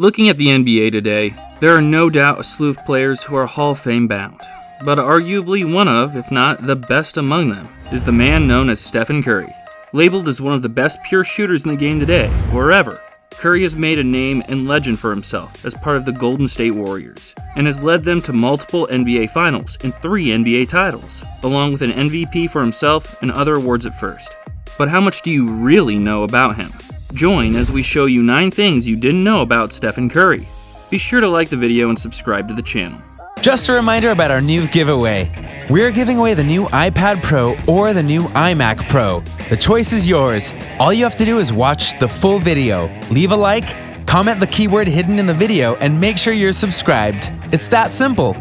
Looking at the NBA today, there are no doubt a slew of players who are Hall of Fame bound. But arguably one of, if not the best among them, is the man known as Stephen Curry. Labeled as one of the best pure shooters in the game today, or ever, Curry has made a name and legend for himself as part of the Golden State Warriors, and has led them to multiple NBA Finals and 3 NBA titles, along with an MVP for himself and other awards at first. But how much do you really know about him? Join as we show you 9 things you didn't know about Stephen Curry. Be sure to like the video and subscribe to the channel. Just a reminder about our new giveaway. We're giving away the new iPad Pro or the new iMac Pro. The choice is yours. All you have to do is watch the full video, leave a like, comment the keyword hidden in the video, and make sure you're subscribed. It's that simple.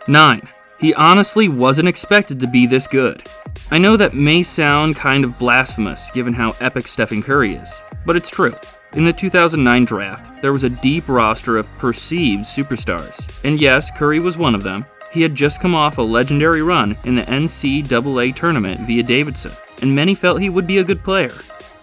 9. He honestly wasn't expected to be this good. I know that may sound kind of blasphemous given how epic Stephen Curry is, but it's true. In the 2009 draft, there was a deep roster of perceived superstars. And yes, Curry was one of them. He had just come off a legendary run in the NCAA tournament via Davidson, and many felt he would be a good player.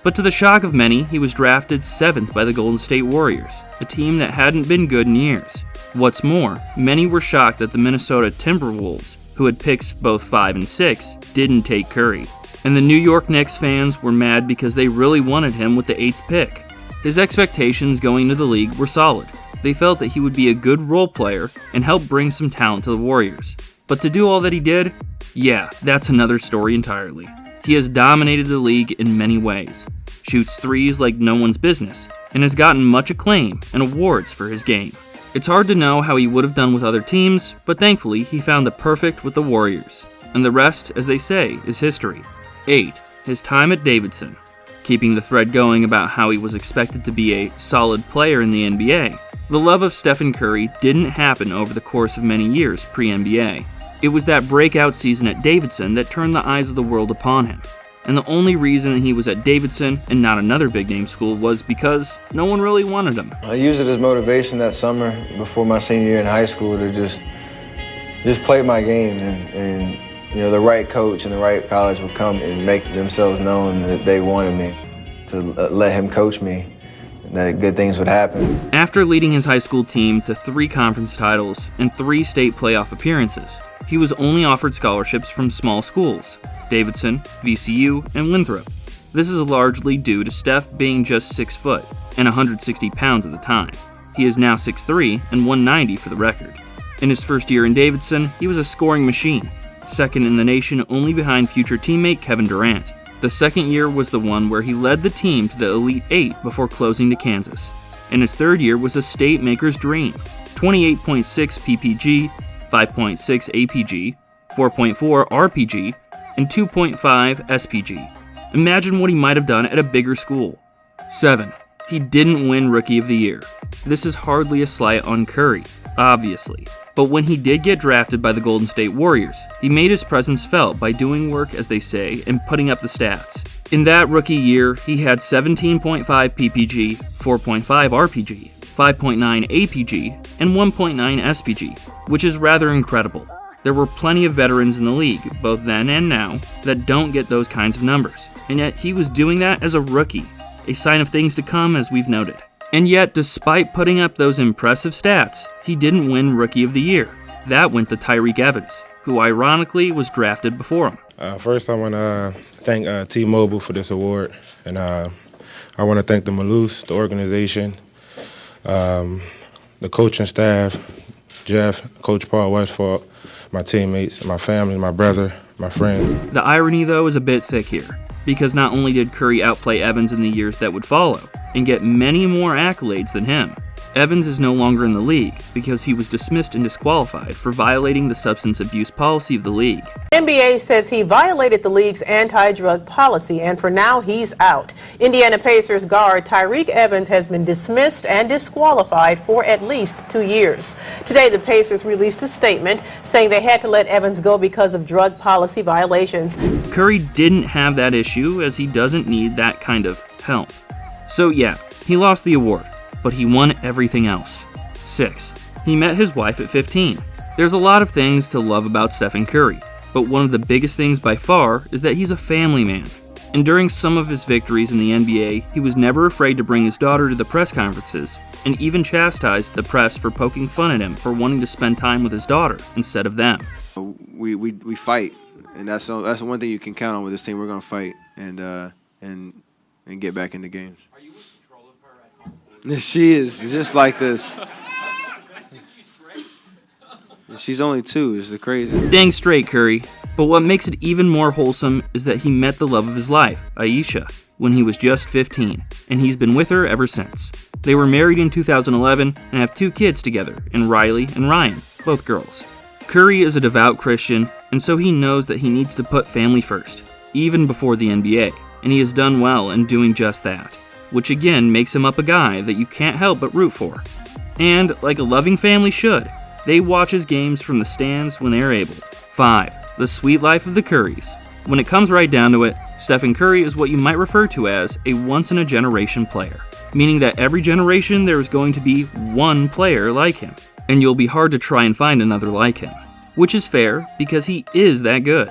But to the shock of many, he was drafted 7th by the Golden State Warriors, a team that hadn't been good in years. What's more, many were shocked that the Minnesota Timberwolves, who had picks both 5 and 6, didn't take Curry. And the New York Knicks fans were mad because they really wanted him with the 8th pick. His expectations going into the league were solid. They felt that he would be a good role player and help bring some talent to the Warriors. But to do all that he did, yeah, that's another story entirely. He has dominated the league in many ways, shoots threes like no one's business, and has gotten much acclaim and awards for his game. It's hard to know how he would have done with other teams, but thankfully he found the perfect with the Warriors. And the rest, as they say, is history. 8. His time at Davidson. Keeping the thread going about how he was expected to be a solid player in the NBA, the love of Stephen Curry didn't happen over the course of many years pre-NBA. It was that breakout season at Davidson that turned the eyes of the world upon him. And the only reason he was at Davidson and not another big-name school was because no one really wanted him. I used it as motivation that summer before my senior year in high school to just play my game and you know, the right coach and the right college would come and make themselves known that they wanted me to let him coach me, and that good things would happen. After leading his high school team to 3 conference titles and 3 state playoff appearances, he was only offered scholarships from small schools, Davidson, VCU, and Winthrop. This is largely due to Steph being just 6 foot and 160 pounds at the time. He is now 6'3" and 190 for the record. In his first year in Davidson, he was a scoring machine, second in the nation only behind future teammate Kevin Durant. The second year was the one where he led the team to the Elite 8 before closing to Kansas. And his third year was a state maker's dream. 28.6 PPG, 5.6 APG, 4.4 RPG, and 2.5 SPG. Imagine what he might have done at a bigger school. 7. He didn't win Rookie of the Year. This is hardly a slight on Curry, obviously. But when he did get drafted by the Golden State Warriors, he made his presence felt by doing work, as they say, and putting up the stats. In that rookie year, he had 17.5 PPG, 4.5 RPG, 5.9 APG, and 1.9 SPG, which is rather incredible. There were plenty of veterans in the league, both then and now, that don't get those kinds of numbers, and yet he was doing that as a rookie, a sign of things to come, as we've noted. And yet, despite putting up those impressive stats, he didn't win Rookie of the Year. That went to Tyreke Evans, who ironically was drafted before him. First, I want to thank T-Mobile for this award, and I want to thank the Maloose, the organization, the coaching staff, Jeff, Coach Paul Westphal, my teammates, my family, my brother, my friend. The irony, though, is a bit thick here, because not only did Curry outplay Evans in the years that would follow, and get many more accolades than him, Evans is no longer in the league because he was dismissed and disqualified for violating the substance abuse policy of the league. NBA says he violated the league's anti-drug policy, and for now he's out. Indiana Pacers guard Tyreke Evans has been dismissed and disqualified for at least 2 years. Today the Pacers released a statement saying they had to let Evans go because of drug policy violations. Curry didn't have that issue, as he doesn't need that kind of help. So yeah, he lost the award, but he won everything else. 6. He met his wife at 15. There's a lot of things to love about Stephen Curry, but one of the biggest things by far is that he's a family man. And during some of his victories in the NBA, he was never afraid to bring his daughter to the press conferences, and even chastised the press for poking fun at him for wanting to spend time with his daughter instead of them. We fight, and that's the one thing you can count on with this team. We're gonna fight and get back into games. Are you in control of her at home? She is just like this. She's only 2. It's the crazy. Dang straight, Curry. But what makes it even more wholesome is that he met the love of his life, Aisha, when he was just 15, and he's been with her ever since. They were married in 2011 and have 2 kids together, in Riley and Ryan, both girls. Curry is a devout Christian, and so he knows that he needs to put family first, even before the NBA, and he has done well in doing just that, which again makes him up a guy that you can't help but root for. And, like a loving family should, they watch his games from the stands when they are able. 5. The sweet life of the Currys. When it comes right down to it, Stephen Curry is what you might refer to as a once-in-a-generation player, meaning that every generation there is going to be one player like him, and you'll be hard to try and find another like him, which is fair because he is that good.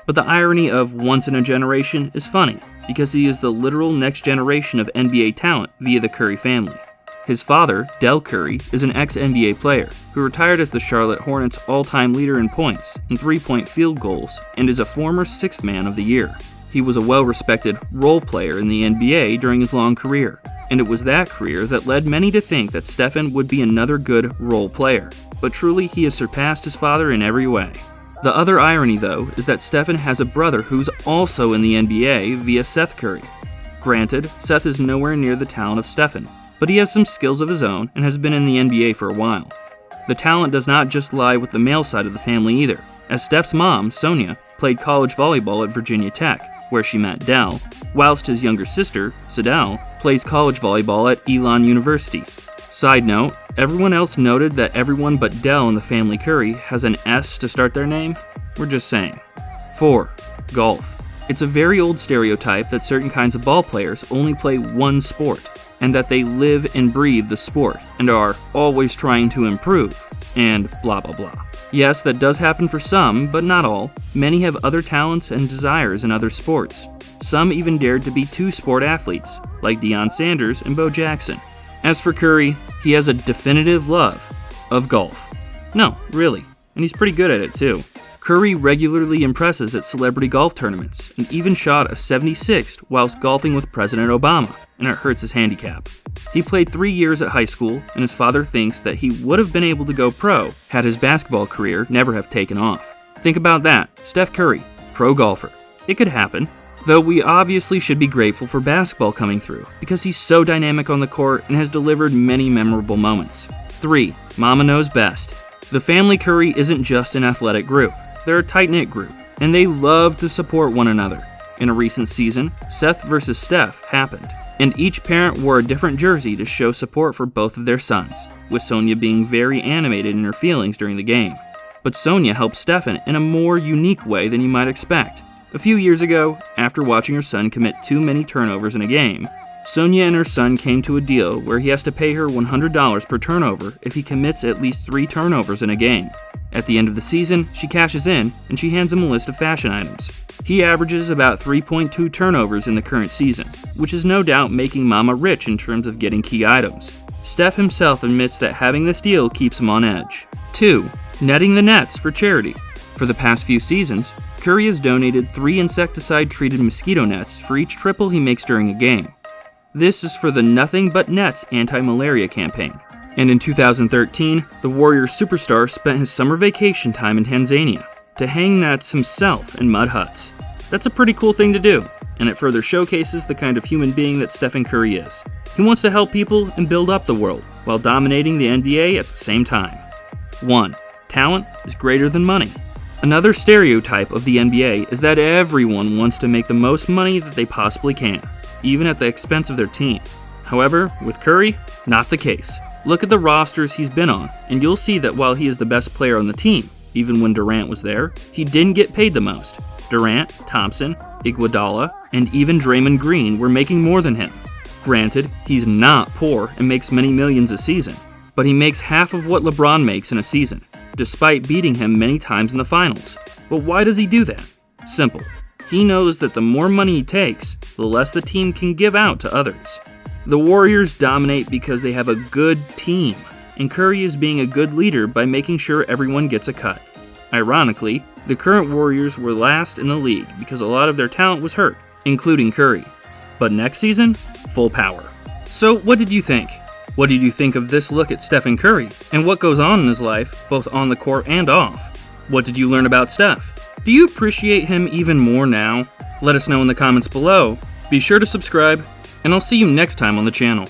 But the irony of once in a generation is funny because he is the literal next generation of NBA talent via the Curry family. His father, Del Curry, is an ex-NBA player who retired as the Charlotte Hornets' all-time leader in points and three-point field goals and is a former Sixth Man of the Year. He was a well-respected role player in the NBA during his long career, and it was that career that led many to think that Stephen would be another good role player. But truly, he has surpassed his father in every way. The other irony, though, is that Stephen has a brother who's also in the NBA via Seth Curry. Granted, Seth is nowhere near the talent of Stephen, but he has some skills of his own and has been in the NBA for a while. The talent does not just lie with the male side of the family either, as Steph's mom, Sonia, played college volleyball at Virginia Tech, where she met Del, whilst his younger sister, Sadell, plays college volleyball at Elon University. Side note, everyone else noted that everyone but Del in the family Curry has an S to start their name? We're just saying. 4. Golf. It's a very old stereotype that certain kinds of ball players only play one sport, and that they live and breathe the sport and are always trying to improve, and blah blah blah. Yes, that does happen for some, but not all. Many have other talents and desires in other sports. Some even dared to be 2-sport athletes, like Deion Sanders and Bo Jackson. As for Curry, he has a definitive love of golf. No, really, and he's pretty good at it too. Curry regularly impresses at celebrity golf tournaments, and even shot a 76th whilst golfing with President Obama, and it hurts his handicap. He played 3 years at high school, and his father thinks that he would have been able to go pro had his basketball career never have taken off. Think about that, Steph Curry, pro golfer. It could happen, though we obviously should be grateful for basketball coming through, because he's so dynamic on the court and has delivered many memorable moments. 3. Mama knows best. The family Curry isn't just an athletic group. They're a tight-knit group, and they love to support one another. In a recent season, Seth versus Steph happened, and each parent wore a different jersey to show support for both of their sons, with Sonia being very animated in her feelings during the game. But Sonia helped Stephen in a more unique way than you might expect. A few years ago, after watching her son commit too many turnovers in a game, Sonia and her son came to a deal where he has to pay her $100 per turnover if he commits at least 3 turnovers in a game. At the end of the season, she cashes in, and she hands him a list of fashion items. He averages about 3.2 turnovers in the current season, which is no doubt making Mama rich in terms of getting key items. Steph himself admits that having this deal keeps him on edge. 2. Netting the nets for charity. For the past few seasons, Curry has donated 3 insecticide-treated mosquito nets for each triple he makes during a game. This is for the Nothing But Nets anti-malaria campaign. And in 2013, the Warriors superstar spent his summer vacation time in Tanzania to hang nets himself in mud huts. That's a pretty cool thing to do, and it further showcases the kind of human being that Stephen Curry is. He wants to help people and build up the world, while dominating the NBA at the same time. 1. Talent is greater than money. Another stereotype of the NBA is that everyone wants to make the most money that they possibly can, even at the expense of their team. However, with Curry, not the case. Look at the rosters he's been on, and you'll see that while he is the best player on the team, even when Durant was there, he didn't get paid the most. Durant, Thompson, Iguodala, and even Draymond Green were making more than him. Granted, he's not poor and makes many millions a season, but he makes half of what LeBron makes in a season, despite beating him many times in the finals. But why does he do that? Simple. He knows that the more money he takes, the less the team can give out to others. The Warriors dominate because they have a good team, and Curry is being a good leader by making sure everyone gets a cut. Ironically, the current Warriors were last in the league because a lot of their talent was hurt, including Curry. But next season, full power. So what did you think? What did you think of this look at Stephen Curry, and what goes on in his life, both on the court and off? What did you learn about Steph? Do you appreciate him even more now? Let us know in the comments below. Be sure to subscribe, and I'll see you next time on the channel.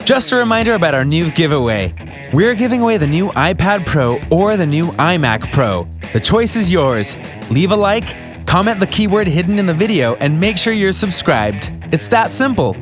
Just a reminder about our new giveaway. We're giving away the new iPad Pro or the new iMac Pro. The choice is yours. Leave a like, comment the keyword hidden in the video, and make sure you're subscribed. It's that simple.